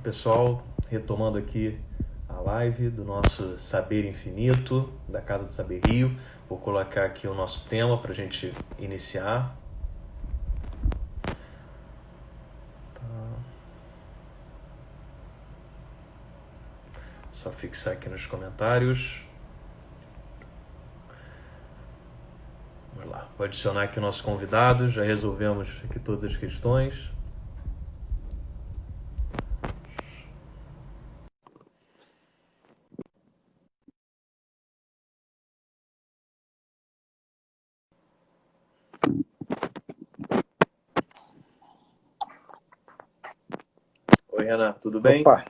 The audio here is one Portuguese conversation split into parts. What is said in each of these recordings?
Pessoal, retomando aqui a live do nosso Saber Infinito, da Casa do Saber Rio. Vou colocar aqui o nosso tema para a gente iniciar. Só fixar aqui nos comentários. Vamos lá, vou adicionar aqui o nosso convidado, já resolvemos aqui todas as questões. Oi, Renan, tudo bem? Opa,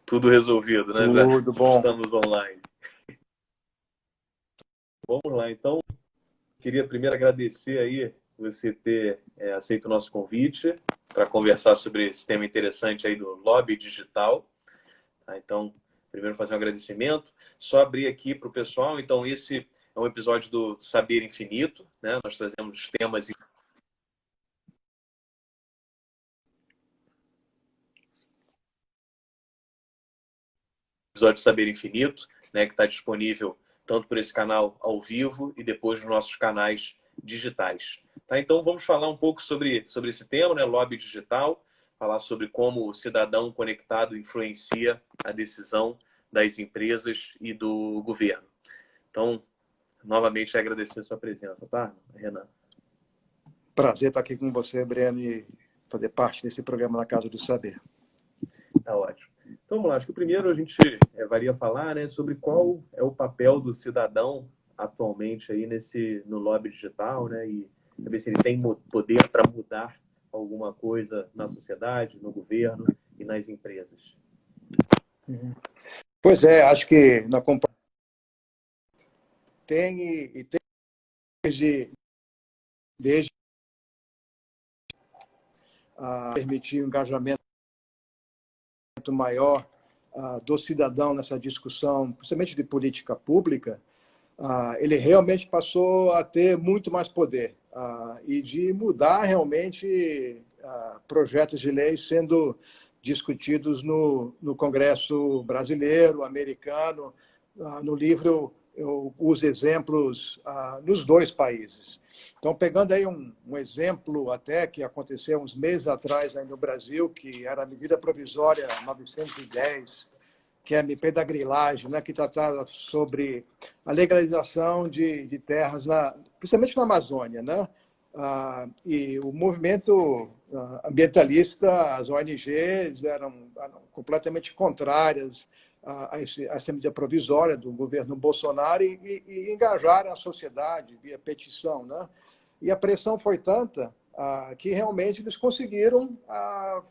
Tudo resolvido, né? tudo Já bom. estamos online. Vamos lá, então. Queria primeiro agradecer aí você ter aceito o nosso convite para conversar sobre esse tema interessante aí do lobby digital. Tá? Então, primeiro fazer um agradecimento. Só abrir aqui para o pessoal. Então, esse é um episódio do Saber Infinito, né? Nós trazemos temas... Episódio do Saber Infinito, né? Que está disponível tanto por esse canal ao vivo e depois nos nossos canais digitais. Tá? Então, vamos falar um pouco sobre esse tema, né? Lobby digital, falar sobre como o cidadão conectado influencia a decisão das empresas e do governo. Então, novamente, agradecer a sua presença, tá, Renan? Prazer estar aqui com você, Breno, e fazer parte desse programa na Casa do Saber. Tá ótimo. Então, vamos lá. Acho que o primeiro a gente varia falar, né, sobre qual é o papel do cidadão atualmente aí no lobby digital, né, e saber se ele tem poder para mudar alguma coisa na sociedade, no governo e nas empresas. Pois é, acho que na companhia tem desde permitir um engajamento maior do cidadão nessa discussão, principalmente de política pública, ele realmente passou a ter muito mais poder e de mudar realmente projetos de lei sendo discutidos no Congresso brasileiro, americano. No livro eu uso exemplos nos dois países. Então, pegando aí um exemplo até que aconteceu uns meses atrás aí no Brasil, que era a medida provisória 910, que é a MP da grilagem, né, que tratava sobre a legalização de terras, principalmente na Amazônia, né? E o movimento ambientalista, as ONGs eram completamente contrárias a essa medida provisória do governo Bolsonaro e engajaram a sociedade via petição, né? E a pressão foi tanta que realmente eles conseguiram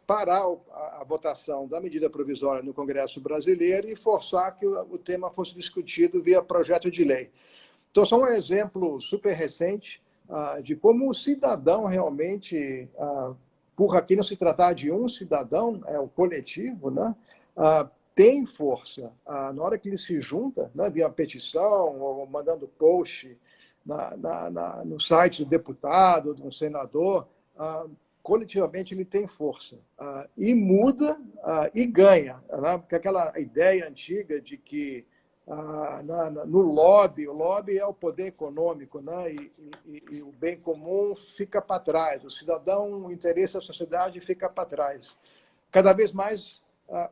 parar a votação da medida provisória no Congresso brasileiro e forçar que o tema fosse discutido via projeto de lei. Então, só um exemplo super recente de como o cidadão realmente, por aqui não se tratar de um cidadão, é o coletivo, né? Tem força. Na hora que ele se junta, né, via petição ou mandando post no site do deputado, do senador, coletivamente ele tem força e muda e ganha, né? Porque aquela ideia antiga de que no lobby, o lobby é o poder econômico, né? E o bem comum fica para trás, o cidadão, o interesse da sociedade fica para trás. Cada vez mais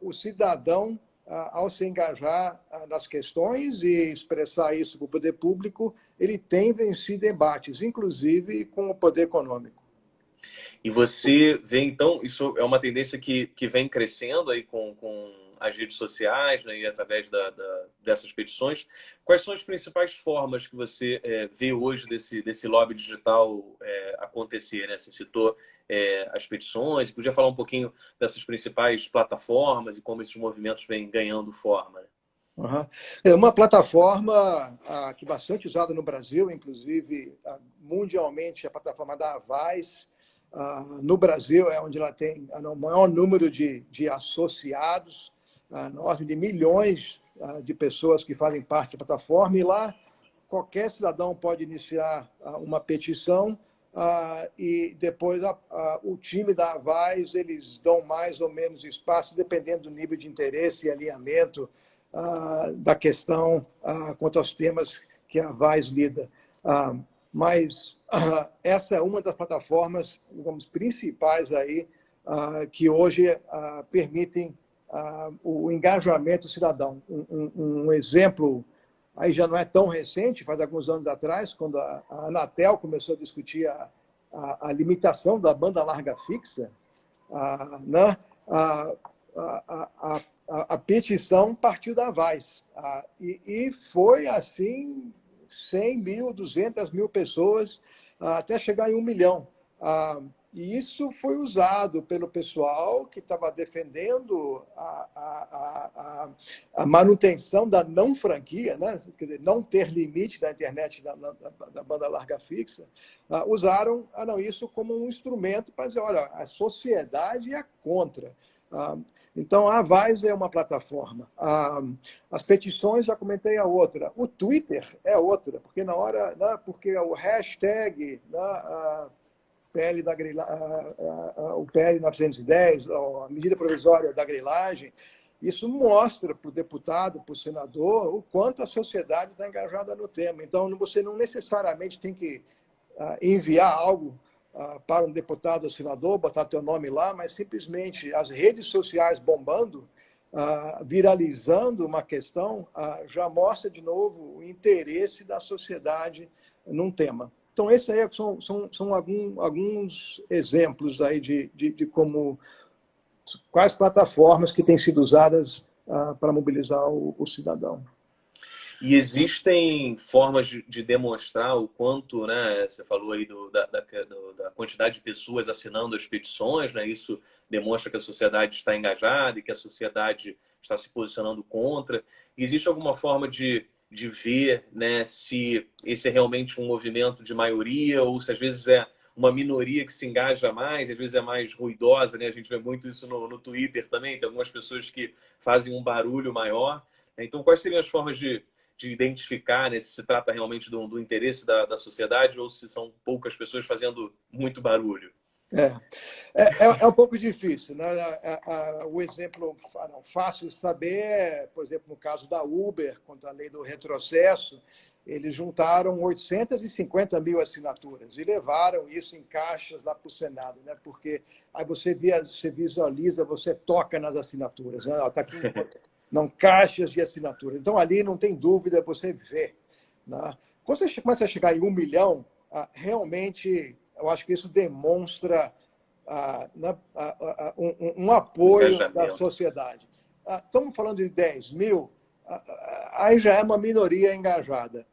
o cidadão, ao se engajar nas questões e expressar isso para o poder público, ele tem vencido debates, inclusive com o poder econômico. E você vê, então, isso é uma tendência que vem crescendo aí com as redes sociais, né, e através dessas petições. Quais são as principais formas que você vê hoje desse lobby digital acontecer, né? Você citou as petições, podia falar um pouquinho dessas principais plataformas e como esses movimentos vêm ganhando forma, né? Uhum. É uma plataforma que é bastante usada no Brasil, inclusive mundialmente, a plataforma da Avaz. No Brasil é onde ela tem o maior número de associados, na ordem de milhões de pessoas que fazem parte da plataforma, e lá qualquer cidadão pode iniciar uma petição e depois o time da Avaz, eles dão mais ou menos espaço, dependendo do nível de interesse e alinhamento da questão quanto aos temas que a Avaz lida. Mas essa é uma das plataformas, digamos, principais aí, que hoje permitem o engajamento cidadão. Um exemplo aí já não é tão recente, faz alguns anos atrás, quando a Anatel começou a discutir a limitação da banda larga fixa, né? A petição partiu da Avaz. E foi assim 100 mil, 200 mil pessoas, até chegar em 1 milhão. E isso foi usado pelo pessoal que estava defendendo a manutenção da não franquia, né? Quer dizer, não ter limite da internet da banda larga fixa. Usaram isso como um instrumento para dizer, olha, a sociedade é contra. Então, a Avaz é uma plataforma. As petições, já comentei a outra. O Twitter é outra, porque porque o hashtag, PL o PL 910, a medida provisória da grilagem, isso mostra para o deputado, para o senador, o quanto a sociedade está engajada no tema. Então, você não necessariamente tem que enviar algo para um deputado ou senador, botar teu nome lá, mas simplesmente as redes sociais bombando, viralizando uma questão, já mostra de novo o interesse da sociedade num tema. Então, esses aí são alguns exemplos aí de quais plataformas que têm sido usadas para mobilizar o cidadão. E existem formas de demonstrar o quanto, né? Você falou aí da quantidade de pessoas assinando as petições, né? Isso demonstra que a sociedade está engajada e que a sociedade está se posicionando contra. Existe alguma forma de ver, né, se esse é realmente um movimento de maioria ou se às vezes é uma minoria que se engaja mais, às vezes é mais ruidosa, né? A gente vê muito isso no Twitter também, tem algumas pessoas que fazem um barulho maior. Então, quais seriam as formas de identificar, né, se trata realmente do interesse da sociedade ou se são poucas pessoas fazendo muito barulho? É um pouco difícil, né? O exemplo fácil de saber é, por exemplo, no caso da Uber, contra a lei do retrocesso, eles juntaram 850 mil assinaturas e levaram isso em caixas lá para o Senado, né? Porque aí você visualiza, você toca nas assinaturas, né? Está aqui, não, caixas de assinatura. Então, ali não tem dúvida, você vê. Né? Quando você começa a chegar em 1 milhão, realmente, eu acho que isso demonstra um apoio da sociedade. Estamos falando de 10 mil, aí já é uma minoria engajada.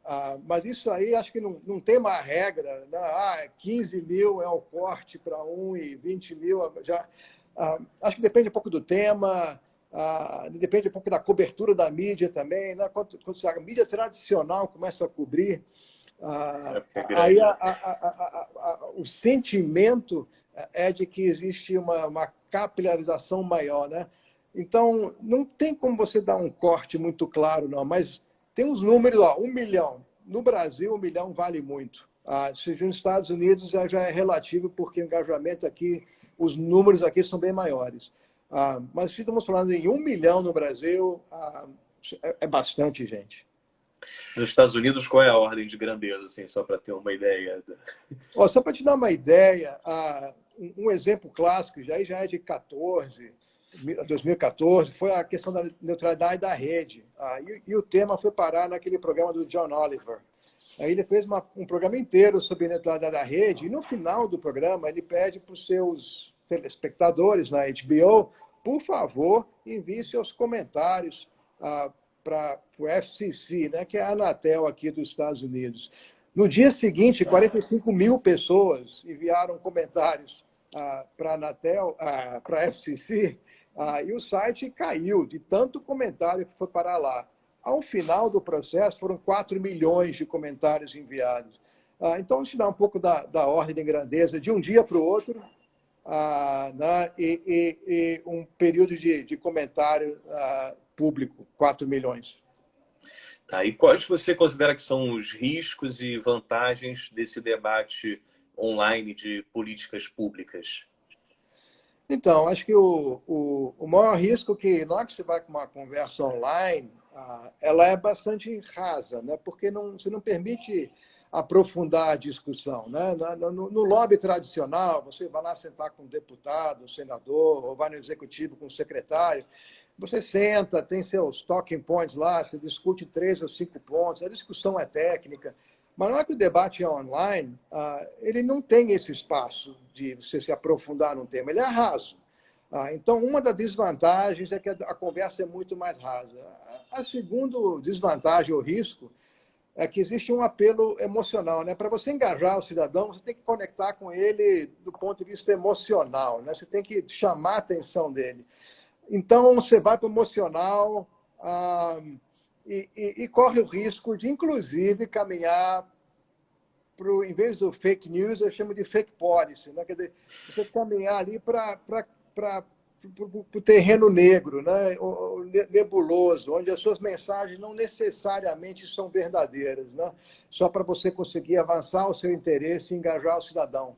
Mas isso aí, acho que não tem uma regra. Né? 15 mil é o corte para um e 20 mil já... acho que depende um pouco do tema, depende um pouco da cobertura da mídia também. Né? Quando a mídia tradicional começa a cobrir, aí o sentimento é de que existe uma capilarização maior. Né? Então, não tem como você dar um corte muito claro, não, mas tem uns números, 1 milhão. No Brasil, 1 milhão vale muito. Se nos Estados Unidos já é relativo, porque o engajamento aqui, os números aqui são bem maiores. Mas se estamos falando em 1 milhão no Brasil, é bastante gente. Nos Estados Unidos, qual é a ordem de grandeza, assim, só para ter uma ideia? Só para te dar uma ideia, um exemplo clássico já é de 2014, foi a questão da neutralidade da rede. E o tema foi parar naquele programa do John Oliver. Aí ele fez um programa inteiro sobre a neutralidade da rede, e no final do programa ele pede para os seus telespectadores na HBO, por favor, envie seus comentários para o FCC, né, que é a Anatel aqui dos Estados Unidos. No dia seguinte, 45 mil pessoas enviaram comentários para a Anatel, para a FCC, e o site caiu de tanto comentário que foi parar lá. Ao final do processo, foram 4 milhões de comentários enviados. Então, isso dá um pouco da ordem de grandeza de um dia para o outro, né, e um período de comentário público, 4 milhões. E quais você considera que são os riscos e vantagens desse debate online de políticas públicas? Então, acho que o maior risco que, na hora que você vai com uma conversa online, ela é bastante rasa, né? Porque você não permite aprofundar a discussão. Né? No lobby tradicional, você vai lá sentar com um deputado, um senador, ou vai no executivo com um secretário, você senta, tem seus talking points lá, você discute 3 ou 5 pontos, a discussão é técnica. Mas na hora que o debate é online, ele não tem esse espaço de você se aprofundar num tema, ele é raso. Então, uma das desvantagens é que a conversa é muito mais rasa. A segunda desvantagem ou risco é que existe um apelo emocional. Né? Para você engajar o cidadão, você tem que conectar com ele do ponto de vista emocional, né? Você tem que chamar a atenção dele. Então, você vai para o emocional e corre o risco de, inclusive, caminhar em vez do fake news, eu chamo de fake policy. Né? Quer dizer, você caminhar ali para o terreno negro, né? Nebuloso, onde as suas mensagens não necessariamente são verdadeiras, né? Só para você conseguir avançar o seu interesse e engajar o cidadão,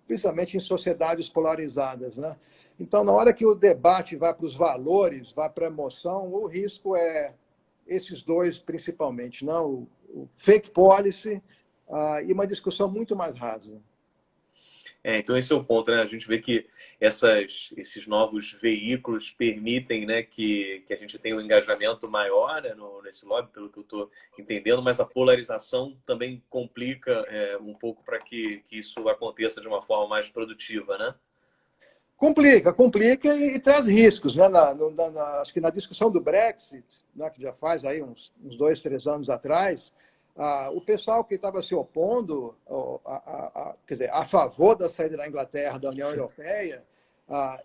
principalmente em sociedades polarizadas. Né? Então, na hora que o debate vai para os valores, vai para a emoção, o risco é esses dois principalmente, né? O fake policy e uma discussão muito mais rasa. Então esse é o ponto, né? A gente vê que esses novos veículos permitem, né, que a gente tenha um engajamento maior, né, nesse lobby, pelo que eu estou entendendo, mas a polarização também complica um pouco para que isso aconteça de uma forma mais produtiva, né? Complica e traz riscos. Né? Acho que na discussão do Brexit, né, que já faz aí uns 2, 3 anos atrás, o pessoal que estava se opondo, quer dizer, a favor da saída da Inglaterra da União Europeia,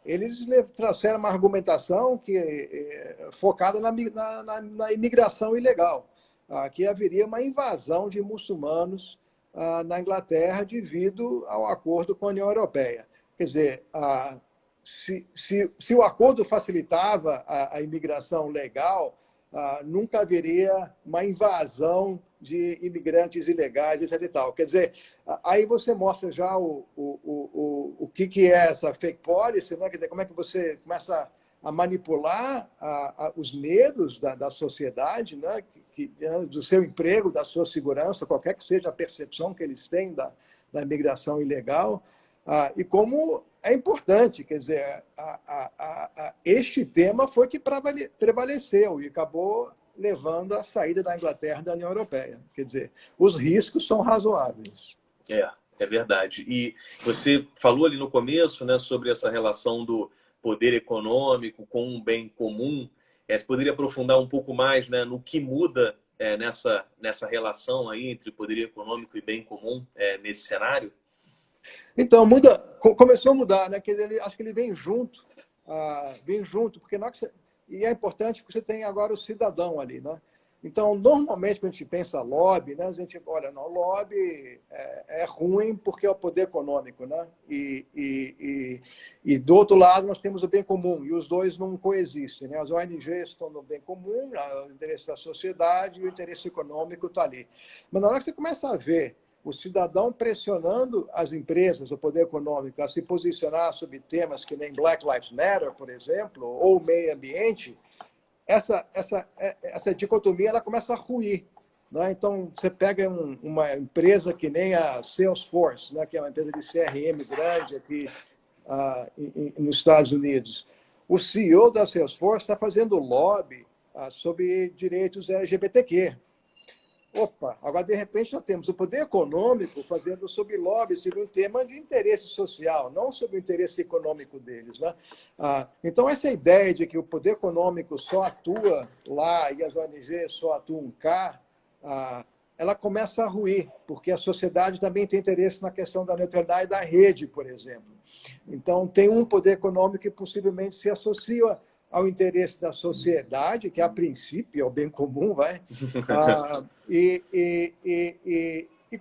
eles trouxeram uma argumentação focada na imigração ilegal, que haveria uma invasão de muçulmanos na Inglaterra devido ao acordo com a União Europeia. Quer dizer, se o acordo facilitava a imigração legal, nunca haveria uma invasão de imigrantes ilegais, etc. E tal. Quer dizer, aí você mostra já o que é essa fake policy, né? Quer dizer, como é que você começa a manipular os medos da sociedade, né? Do seu emprego, da sua segurança, qualquer que seja a percepção que eles têm da imigração ilegal. E como é importante, quer dizer, este tema foi que prevaleceu e acabou levando à saída da Inglaterra da União Europeia. Quer dizer, os riscos são razoáveis. É verdade. E você falou ali no começo, né, sobre essa relação do poder econômico com um bem comum. Você poderia aprofundar um pouco mais, né, no que muda nessa relação aí entre poder econômico e bem comum nesse cenário? Então, começou a mudar, né? Quer dizer, acho que ele vem junto, porque e é importante porque você tem agora o cidadão ali, né? Então, normalmente, quando a gente pensa lobby, né, a gente olha, não, lobby é ruim porque é o poder econômico, né? E do outro lado, nós temos o bem comum, e os dois não coexistem, né? As ONGs estão no bem comum, o interesse da sociedade e o interesse econômico está ali. Mas na hora que você começa a ver o cidadão pressionando as empresas, o poder econômico, a se posicionar sobre temas que nem Black Lives Matter, por exemplo, ou meio ambiente, essa dicotomia ela começa a ruir. Né? Então, você pega uma empresa que nem a Salesforce, né? Que é uma empresa de CRM grande aqui nos Estados Unidos. O CEO da Salesforce está fazendo lobby sobre direitos LGBTQ. Opa, agora de repente nós temos o poder econômico fazendo sobre lobby, sobre um tema de interesse social, não sobre o interesse econômico deles. Né? Então, essa ideia de que o poder econômico só atua lá e as ONGs só atuam cá, ela começa a ruir, porque a sociedade também tem interesse na questão da neutralidade da rede, por exemplo. Então, tem um poder econômico que possivelmente se associa ao interesse da sociedade, que a princípio é o bem comum, e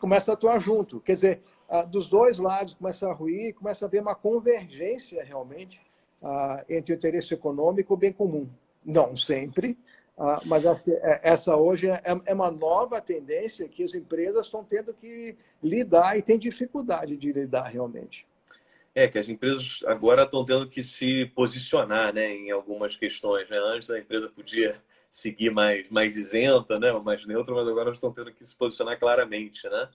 começa a atuar junto. Quer dizer, dos dois lados começa a ruir, começa a haver uma convergência realmente entre o interesse econômico e o bem comum. Não sempre, Mas acho que essa hoje é uma nova tendência que as empresas estão tendo que lidar e têm dificuldade de lidar realmente. Que as empresas agora estão tendo que se posicionar, né, em algumas questões, né? Antes a empresa podia seguir mais isenta, né, mais neutra, mas agora estão tendo que se posicionar claramente, né?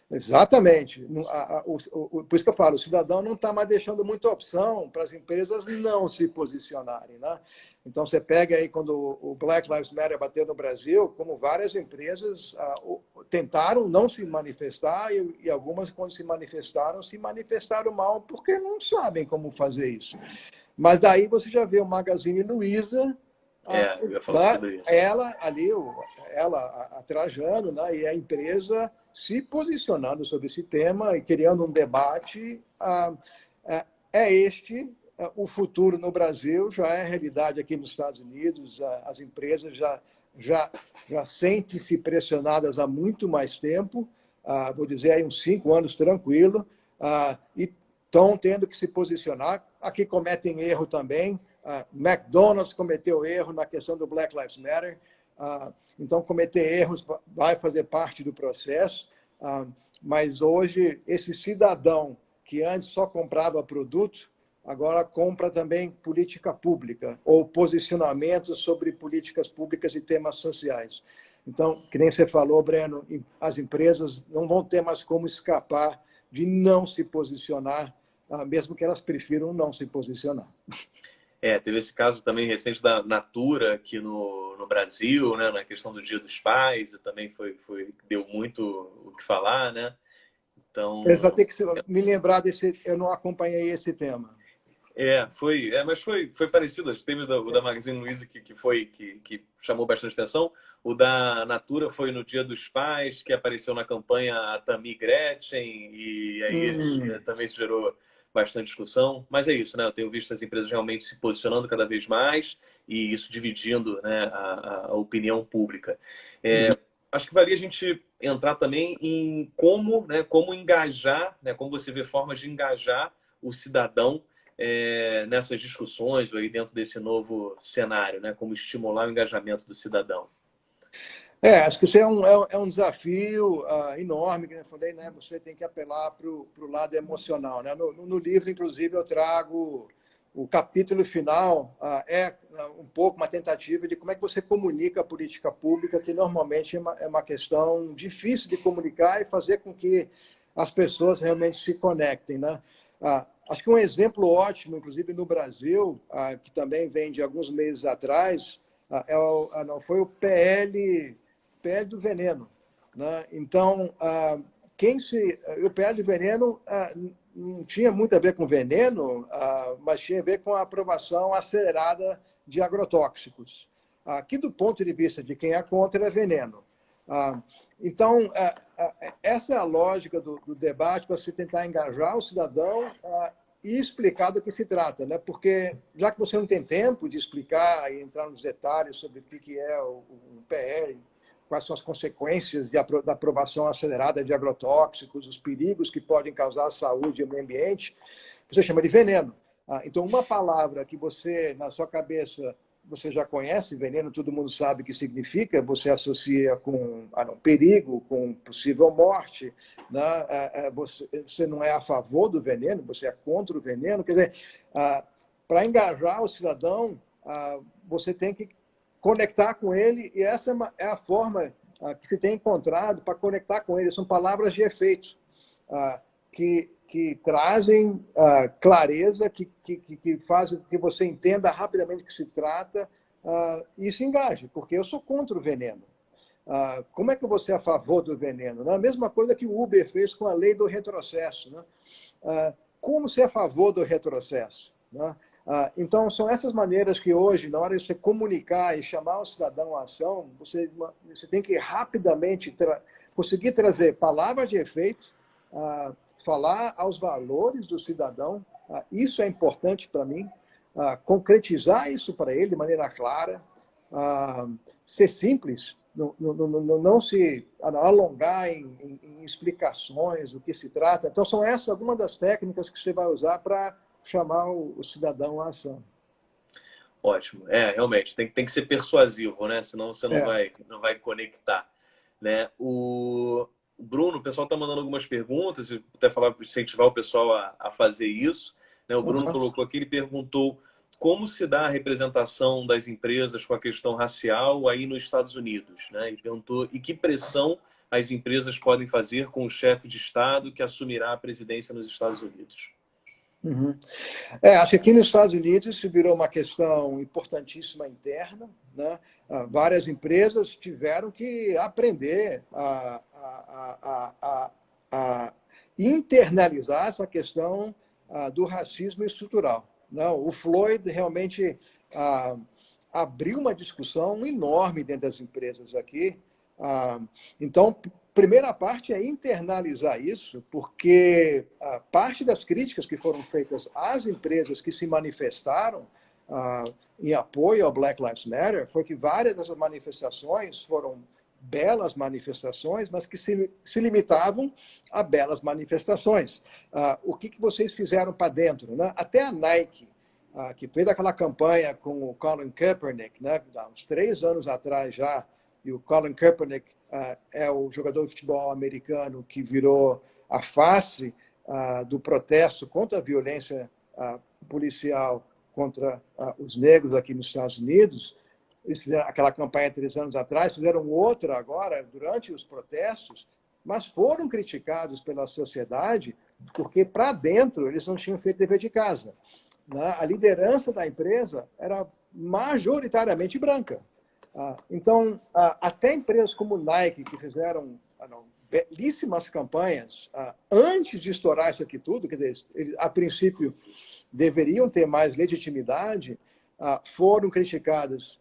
Exatamente. Por isso que eu falo, o cidadão não está mais deixando muita opção para as empresas não se posicionarem. Né? Então, você pega aí quando o Black Lives Matter bateu no Brasil, como várias empresas tentaram não se manifestar e algumas, quando se manifestaram mal porque não sabem como fazer isso. Mas daí você já vê o Magazine Luiza, Eu ia falar sobre isso. ela ali, a Trajano, né, e a empresa se posicionando sobre esse tema e criando um debate. Este o futuro no Brasil, já é realidade aqui nos Estados Unidos, as empresas já sentem-se pressionadas há muito mais tempo, vou dizer aí uns 5 anos tranquilo, e estão tendo que se posicionar. Aqui cometem erro também. McDonald's cometeu erro na questão do Black Lives Matter. Então, cometer erros vai fazer parte do processo. Mas hoje, esse cidadão que antes só comprava produto, agora compra também política pública ou posicionamentos sobre políticas públicas e temas sociais. Então, que nem você falou, Breno, as empresas não vão ter mais como escapar de não se posicionar, mesmo que elas prefiram não se posicionar. Teve esse caso também recente da Natura aqui no Brasil, né, na questão do Dia dos Pais, e também deu muito o que falar, né? Então, eu só tenho que me lembrar desse, eu não acompanhei esse tema. Mas foi parecido. Teve o da Magazine Luiza que chamou bastante atenção. O da Natura foi no Dia dos Pais, que apareceu na campanha a Tammy Gretchen, e aí também isso gerou bastante discussão. Mas é isso, né? Eu tenho visto as empresas realmente se posicionando cada vez mais e isso dividindo, né, a opinião pública. Acho que valia a gente entrar também em como engajar, né, como você vê formas de engajar o cidadão nessas discussões ou aí dentro desse novo cenário, né? Como estimular o engajamento do cidadão. Acho que isso é um desafio enorme, que eu falei, né? Você tem que apelar para o lado emocional. Né? No livro, inclusive, eu trago o capítulo final, um pouco uma tentativa de como é que você comunica a política pública, que normalmente é uma questão difícil de comunicar e fazer com que as pessoas realmente se conectem. Né? Acho que um exemplo ótimo, inclusive no Brasil, que também vem de alguns meses atrás, foi o PL do veneno. Né? Então, o PL do veneno não tinha muito a ver com veneno, mas tinha a ver com a aprovação acelerada de agrotóxicos, que do ponto de vista de quem é contra é veneno. Então, essa é a lógica do debate, para você tentar engajar o cidadão e explicar do que se trata, né? Porque, já que você não tem tempo de explicar e entrar nos detalhes sobre o que é o PL, quais são as consequências da aprovação acelerada de agrotóxicos, os perigos que podem causar à saúde e ao meio ambiente, você chama de veneno. Então, uma palavra que você, na sua cabeça, você já conhece, veneno, todo mundo sabe o que significa, você associa com perigo, com possível morte, né? Você não é a favor do veneno, você é contra o veneno. Quer dizer, para engajar o cidadão, você tem que conectar com ele, e essa é a forma que se tem encontrado para conectar com ele. São palavras de efeito, que trazem clareza, que fazem que você entenda rapidamente o que se trata e se engaje, porque eu sou contra o veneno. Como é que você é a favor do veneno? Né? A mesma coisa que o Uber fez com a lei do retrocesso. Né? Como ser a favor do retrocesso? Né? Então, são essas maneiras que hoje, na hora de você comunicar e chamar o cidadão à ação, você tem que rapidamente conseguir trazer palavras de efeito, falar aos valores do cidadão, isso é importante para mim, concretizar isso para ele de maneira clara, ser simples, não se alongar em explicações do que se trata. Então, são essas algumas das técnicas que você vai usar para chamar o cidadão à ação. Ótimo. Realmente, tem que ser persuasivo, né? Senão você É, não vai conectar, né? O Bruno, o pessoal está mandando algumas perguntas, se puder falar para incentivar o pessoal a fazer isso, né? O Bruno uhum. colocou aqui, ele perguntou como se dá a representação das empresas com a questão racial aí nos Estados Unidos, né? E perguntou e que pressão as empresas podem fazer com o chefe de Estado que assumirá a presidência nos Estados Unidos. Uhum. Acho que aqui nos Estados Unidos isso virou uma questão importantíssima interna, né? Várias empresas tiveram que aprender a internalizar essa questão do racismo estrutural. Não, o Floyd realmente abriu uma discussão enorme dentro das empresas aqui. Então, primeira parte é internalizar isso, porque parte das críticas que foram feitas às empresas que se manifestaram em apoio ao Black Lives Matter foi que várias dessas manifestações foram belas manifestações, mas que se limitavam a belas manifestações. O que vocês fizeram para dentro? Né? Até a Nike, que fez aquela campanha com o Colin Kaepernick, né? Há uns 3 anos atrás já, e o Colin Kaepernick é o jogador de futebol americano que virou a face do protesto contra a violência policial contra os negros aqui nos Estados Unidos. Eles fizeram aquela campanha 3 anos atrás, fizeram outra agora, durante os protestos, mas foram criticados pela sociedade porque, para dentro, eles não tinham feito dever de casa. A liderança da empresa era majoritariamente branca. Então, até empresas como Nike, que fizeram belíssimas campanhas antes de estourar isso aqui tudo, quer dizer, eles, a princípio, deveriam ter mais legitimidade, foram criticadas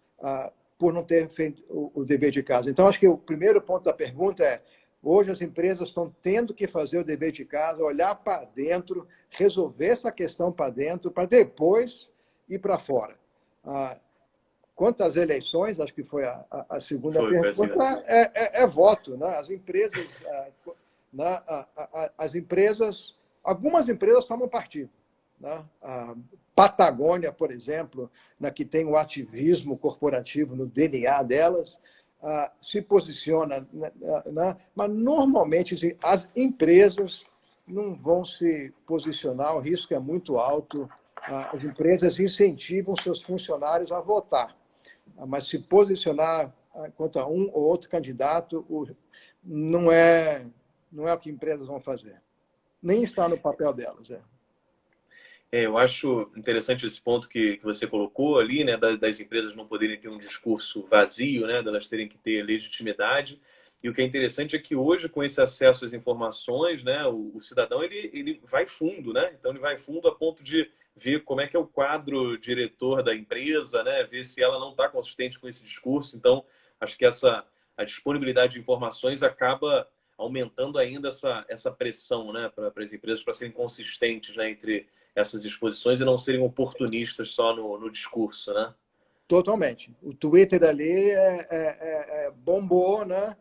por não ter feito o dever de casa. Então, acho que o primeiro ponto da pergunta é: hoje as empresas estão tendo que fazer o dever de casa, olhar para dentro, resolver essa questão para dentro, para depois ir para fora. Quanto às eleições, acho que foi a segunda Foi assim, né? pergunta, é voto. Né? As empresas, né? As empresas, algumas empresas tomam partido. Né? A Patagônia, por exemplo, que tem o ativismo corporativo no DNA delas, se posiciona, né? Mas normalmente as empresas não vão se posicionar, o risco é muito alto. As empresas incentivam seus funcionários a votar, mas se posicionar contra um ou outro candidato não é o que empresas vão fazer. Nem está no papel delas. Eu acho interessante esse ponto que você colocou ali, né, das empresas não poderem ter um discurso vazio, né, delas terem que ter legitimidade. E o que é interessante é que hoje, com esse acesso às informações, né, o cidadão ele vai fundo, né? Então ele vai fundo a ponto de ver como é que é o quadro diretor da empresa, né, ver se ela não está consistente com esse discurso. Então, acho que a disponibilidade de informações acaba aumentando ainda essa pressão, né, para as empresas para serem consistentes, né, entre essas exposições e não serem oportunistas só no discurso, né? Totalmente. O Twitter ali bombou, né?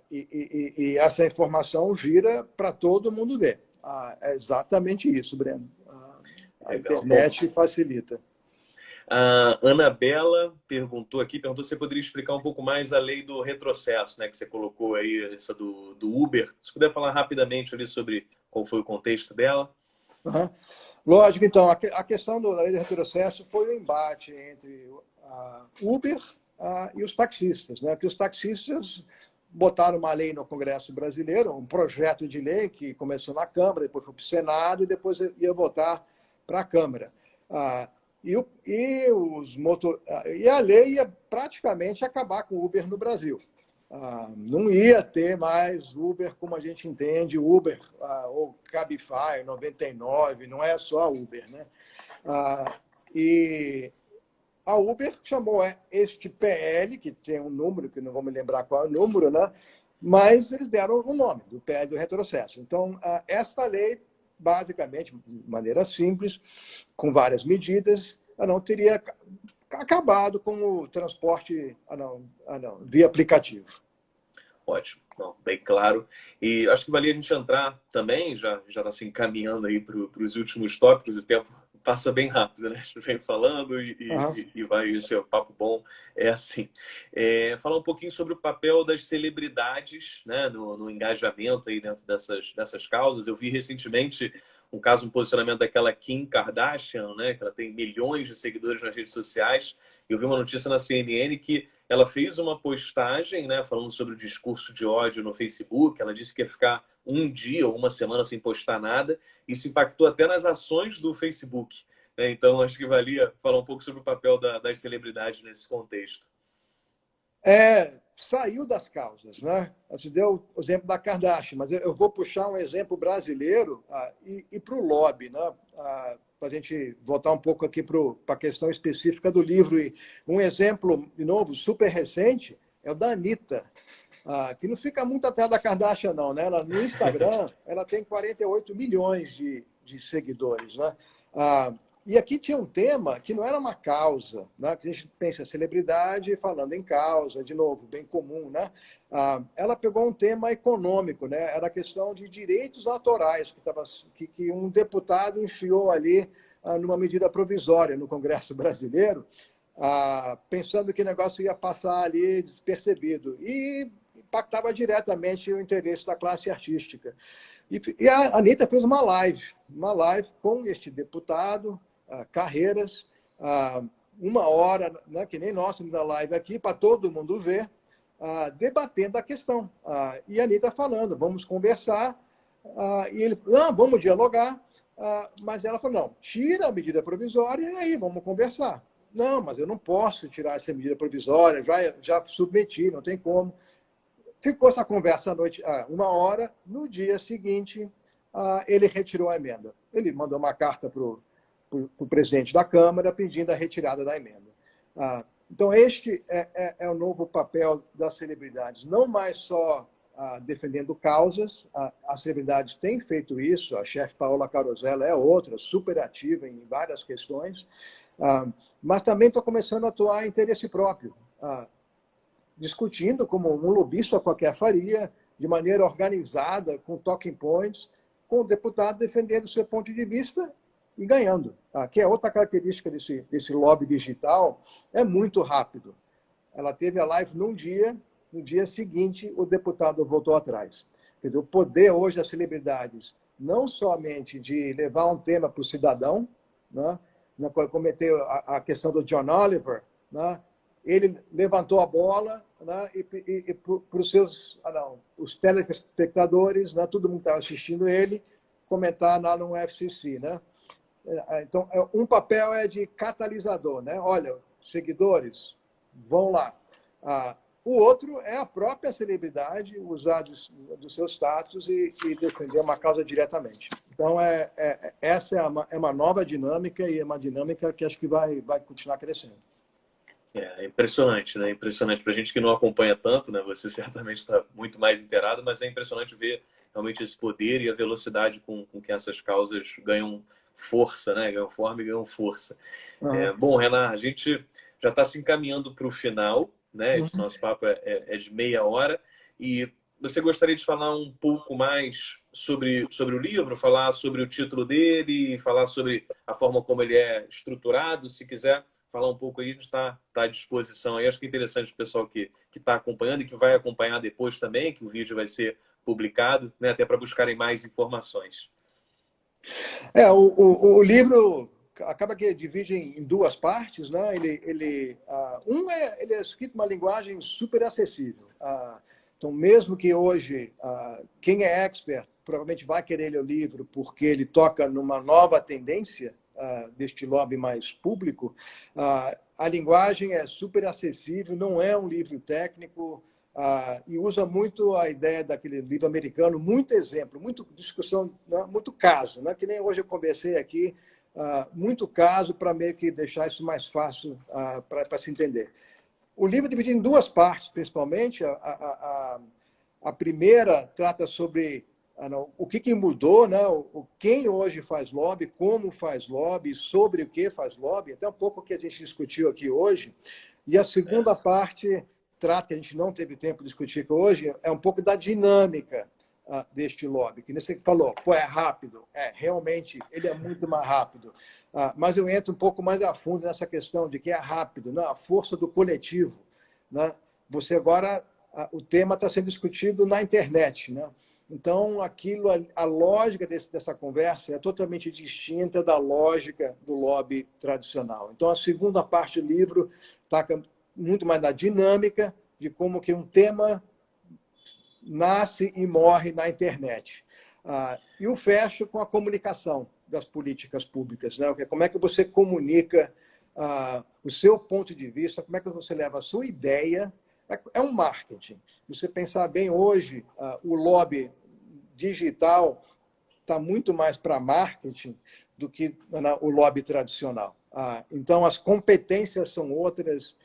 E essa informação gira para todo mundo ver. É exatamente isso, Breno. A Legal. Bom, internet facilita. a Anabela perguntou se você poderia explicar um pouco mais a lei do retrocesso, né, que você colocou aí, essa do Uber. Se puder falar rapidamente ali sobre qual foi o contexto dela. Uhum. Lógico, então, a questão da lei de retrocesso foi o embate entre a Uber e os taxistas, né? Que os taxistas botaram uma lei no Congresso brasileiro, um projeto de lei que começou na Câmara, depois foi para o Senado e depois ia votar para a Câmara. E a lei ia praticamente acabar com o Uber no Brasil. Não ia ter mais Uber como a gente entende, Uber ou Cabify, 99, não é só Uber. Né? E a Uber chamou este PL, que tem um número, que não vou me lembrar qual é o número, né? Mas eles deram o nome do PL do retrocesso. Então, essa lei, basicamente, de maneira simples, com várias medidas, não teria acabado com o transporte via aplicativo. Ótimo, bom, bem claro. E acho que valia a gente entrar também, já está se encaminhando aí para os últimos tópicos, o tempo passa bem rápido, né? A gente vem falando e vai, o seu papo bom é assim. Falar um pouquinho sobre o papel das celebridades, né, no engajamento aí dentro dessas causas. Eu vi recentemente um posicionamento daquela Kim Kardashian, né, que ela tem milhões de seguidores nas redes sociais. Eu vi uma notícia na CNN que ela fez uma postagem, né, falando sobre o discurso de ódio no Facebook. Ela disse que ia ficar um dia ou uma semana sem postar nada. Isso impactou até nas ações do Facebook, né? Então, acho que valia falar um pouco sobre o papel das celebridades nesse contexto. Saiu das causas, né? Você deu o exemplo da Kardashian, mas eu vou puxar um exemplo brasileiro e para o lobby, né? Para a gente voltar um pouco aqui para a questão específica do livro. E um exemplo, de novo, super recente, é o da Anitta, que não fica muito atrás da Kardashian, não, né? Ela, no Instagram, ela tem 48 milhões de seguidores, né? E aqui tinha um tema que não era uma causa, né? Que a gente pensa celebridade falando em causa, de novo, bem comum, né? Ela pegou um tema econômico, né? Era a questão de direitos autorais que um deputado enfiou ali numa medida provisória no Congresso brasileiro, pensando que o negócio ia passar ali despercebido e impactava diretamente o interesse da classe artística. E a Anitta fez uma live com este deputado, Carreiras, 1 hora, né, que nem nós na live aqui, para todo mundo ver, debatendo a questão. E a Anitta falando, vamos conversar, e ele, não, vamos dialogar, mas ela falou, não, tira a medida provisória e aí vamos conversar. Não, mas eu não posso tirar essa medida provisória, já submeti, não tem como. Ficou essa conversa à noite, 1 hora. No dia seguinte, ele retirou a emenda. Ele mandou uma carta para o presidente da Câmara pedindo a retirada da emenda. Então, este é o novo papel das celebridades. Não mais só defendendo causas, as celebridades têm feito isso, a chefe Paola Carosella é outra, super ativa em várias questões, mas também estou começando a atuar em interesse próprio, discutindo como um lobista qualquer faria, de maneira organizada, com talking points, com o deputado defendendo o seu ponto de vista e ganhando. Que é outra característica desse lobby digital, é muito rápido. Ela teve a live num dia, no dia seguinte o deputado voltou atrás. Quer dizer, o poder hoje das celebridades, não somente de levar um tema para o cidadão, né? Cometeu a questão do John Oliver, né? Ele levantou a bola, né? E para os seus os telespectadores, né? Todo mundo estava assistindo ele, comentar lá no FCC, né? Então, um papel é de catalisador, né? Olha, seguidores, vão lá. O outro é a própria celebridade usar do seu status e defender uma causa diretamente. Então, essa é uma nova dinâmica e é uma dinâmica que acho que vai continuar crescendo. É impressionante, né? Impressionante para a gente que não acompanha tanto, né? Você certamente está muito mais inteirado, mas é impressionante ver realmente esse poder e a velocidade com que essas causas ganham força, né? Ganham forma e ganham força. Bom, Renan, a gente já está se encaminhando para o final, né? Esse nosso papo é de meia hora e você gostaria de falar um pouco mais sobre o livro, falar sobre o título dele, falar sobre a forma como ele é estruturado, se quiser falar um pouco aí, a gente está à disposição aí. Acho que é interessante o pessoal que está acompanhando e que vai acompanhar depois também, que o vídeo vai ser publicado, né, até para buscarem mais informações. O livro acaba que divide em 2 partes, né? Ele é escrito numa linguagem super acessível. Então, mesmo que hoje quem é expert provavelmente vai querer ler o livro porque ele toca numa nova tendência deste lobby mais público, a linguagem é super acessível, não é um livro técnico, e usa muito a ideia daquele livro americano, muito exemplo, muito discussão, né? Muito caso, né? Que nem hoje eu conversei aqui, muito caso para meio que deixar isso mais fácil para se entender. O livro é dividido em 2 partes, principalmente. A primeira trata sobre o que mudou, né? Quem hoje faz lobby, como faz lobby, sobre o que faz lobby, até um pouco o que a gente discutiu aqui hoje. E a segunda parte trata, que a gente não teve tempo de discutir hoje, é um pouco da dinâmica deste lobby, que você falou, é rápido, realmente, ele é muito mais rápido. Mas eu entro um pouco mais a fundo nessa questão de que é rápido, né? A força do coletivo. Né? Você agora, o tema está sendo discutido na internet. Né? Então, a lógica dessa conversa é totalmente distinta da lógica do lobby tradicional. Então, a segunda parte do livro está muito mais na dinâmica de como que um tema nasce e morre na internet. E o fecho com a comunicação das políticas públicas. Né? Como é que você comunica o seu ponto de vista, como é que você leva a sua ideia. É um marketing. Se você pensar bem hoje, o lobby digital está muito mais para marketing do que o lobby tradicional. Então, as competências são outras,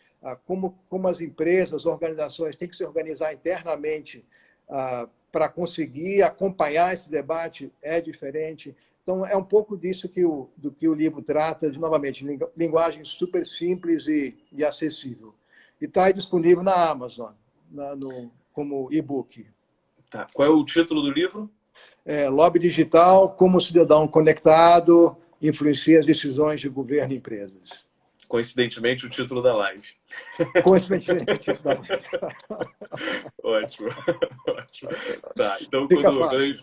como as empresas, organizações têm que se organizar internamente para conseguir acompanhar esse debate é diferente. Então, é um pouco disso do que o livro trata, novamente, linguagem super simples e acessível. E está disponível na Amazon, como e-book. Tá. Qual é o título do livro? Lobby Digital, como o cidadão conectado influencia as decisões de governo e empresas. Coincidentemente, o título da live. Coincidentemente, o título da live. Ótimo. Ótimo. Tá, então, Fica fácil.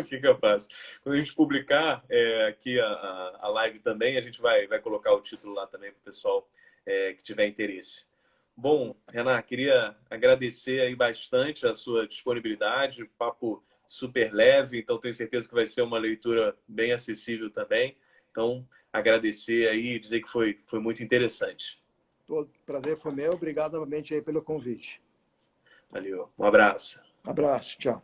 Fica fácil. Quando a gente publicar aqui a live também, a gente vai colocar o título lá também para o pessoal que tiver interesse. Bom, Renan, queria agradecer aí bastante a sua disponibilidade, papo super leve, então tenho certeza que vai ser uma leitura bem acessível também. Então, agradecer aí e dizer que foi muito interessante. O prazer foi meu. Obrigado novamente aí pelo convite. Valeu. Um abraço. Abraço. Tchau.